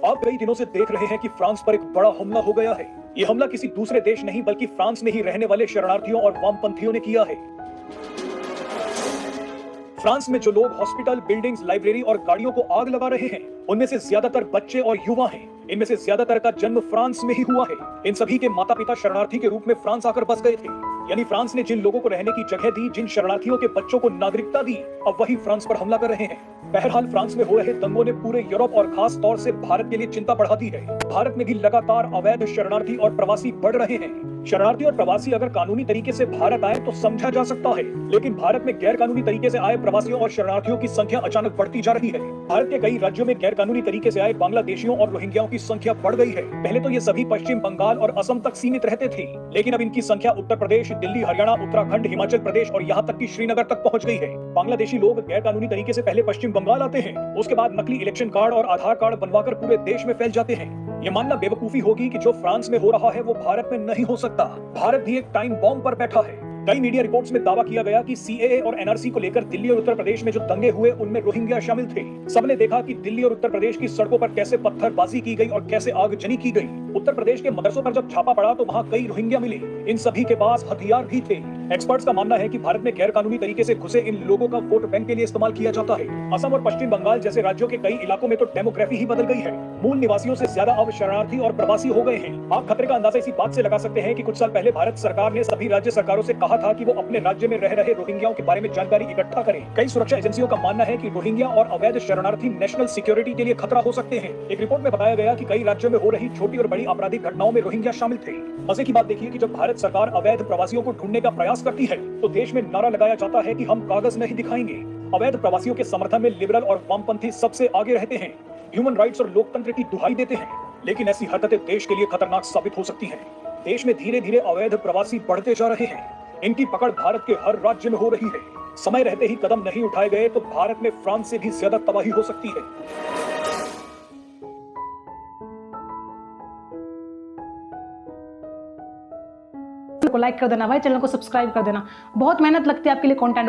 आप कई दिनों से देख रहे हैं कि फ्रांस पर एक बड़ा हमला हो गया है। ये हमला किसी दूसरे देश नहीं बल्कि फ्रांस में ही रहने वाले शरणार्थियों और वामपंथियों ने किया है। फ्रांस में जो लोग हॉस्पिटल, बिल्डिंग्स, लाइब्रेरी और गाड़ियों को आग लगा रहे हैं, उनमें से ज्यादातर बच्चे और युवा हैं। इनमें से ज्यादातर का जन्म फ्रांस में ही हुआ है। इन सभी के माता पिता शरणार्थी के रूप में फ्रांस आकर बस गए थे। यानी फ्रांस ने जिन लोगों को रहने की जगह दी, जिन शरणार्थियों के बच्चों को नागरिकता दी, अब वही फ्रांस पर हमला कर रहे हैं। बहरहाल फ्रांस में हो रहे दंगों ने पूरे यूरोप और खास तौर से भारत के लिए चिंता बढ़ा दी है। भारत में भी लगातार अवैध शरणार्थी और प्रवासी बढ़ रहे हैं। शरणार्थी और प्रवासी अगर कानूनी तरीके से भारत आए तो समझा जा सकता है, लेकिन भारत में गैर कानूनी तरीके से आए प्रवासियों और शरणार्थियों की संख्या अचानक बढ़ती जा रही है। भारत के कई राज्यों में गैर कानूनी तरीके से आए बांग्लादेशियों और रोहिंग्याओं की संख्या बढ़ गई है। पहले तो ये सभी पश्चिम बंगाल और असम तक सीमित रहते थे, लेकिन अब इनकी संख्या उत्तर प्रदेश, दिल्ली, हरियाणा, उत्तराखंड, हिमाचल प्रदेश और यहाँ तक कि श्रीनगर तक पहुँच गई है। बांग्लादेशी लोग गैर कानूनी तरीके से पहले पश्चिम बंगाल आते हैं, उसके बाद नकली इलेक्शन कार्ड और आधार कार्ड बनवाकर पूरे देश में फैल जाते हैं। ये मानना बेवकूफी होगी कि जो फ्रांस में हो रहा है वो भारत में नहीं हो सकता। भारत भी एक टाइम बॉम्ब पर बैठा है। कई मीडिया रिपोर्ट्स में दावा किया गया कि सीएए और एनआरसी को लेकर दिल्ली और उत्तर प्रदेश में जो दंगे हुए उनमें रोहिंग्या शामिल थे। सबने देखा कि दिल्ली और उत्तर प्रदेश की सड़कों पर कैसे पत्थरबाजी की गई और कैसे आगजनी की गई। उत्तर प्रदेश के मदरसों पर जब छापा पड़ा तो वहाँ कई रोहिंग्या मिले। इन सभी के पास हथियार भी थे। एक्सपर्ट्स का मानना है कि भारत में गैर कानूनी तरीके से घुसे इन लोगों का वोट बैंक के लिए इस्तेमाल किया जाता है। असम और पश्चिम बंगाल जैसे राज्यों के कई इलाकों में तो डेमोग्राफी ही बदल गई है। मूल निवासियों से ज्यादा अब शरणार्थी और प्रवासी हो गए हैं। आप खतरे का अंदाजा इसी बात से लगा सकते हैं कि कुछ साल पहले भारत सरकार ने सभी राज्य सरकारों से कहा था कि वो अपने राज्य में रह रहे रोहिंग्याओं के बारे में जानकारी इकट्ठा करें। कई सुरक्षा एजेंसियों का मानना है कि रोहिंग्या और अवैध शरणार्थी नेशनल सिक्योरिटी के लिए खतरा हो सकते हैं। एक रिपोर्ट में बताया गया कि कई राज्यों में हो रही छोटी और बड़ी आपराधिक घटनाओं में रोहिंग्या शामिल थे। मजे की बात देखिए कि जब भारत सरकार अवैध प्रवासियों को ढूंढने का प्रयास करती है तो देश में नारा लगाया जाता है कि हम कागज नहीं दिखाएंगे। अवैध प्रवासियों के समर्थन में लिबरल और वामपंथी सबसे आगे रहते हैं, ह्यूमन राइट्स और लोकतंत्र की दुहाई देते हैं, लेकिन ऐसी हरकतें देश के लिए खतरनाक साबित हो सकती हैं। देश में धीरे धीरे अवैध प्रवासी बढ़ते जा रहे हैं। इनकी पकड़ भारत के हर राज्य में हो रही है। समय रहते ही कदम नहीं उठाए गए तो भारत में फ्रांस से भी ज्यादा तबाही हो सकती है। को लाइक कर देना भाई, चैनल को सब्सक्राइब कर देना। बहुत मेहनत लगती है आपके लिए कंटेंट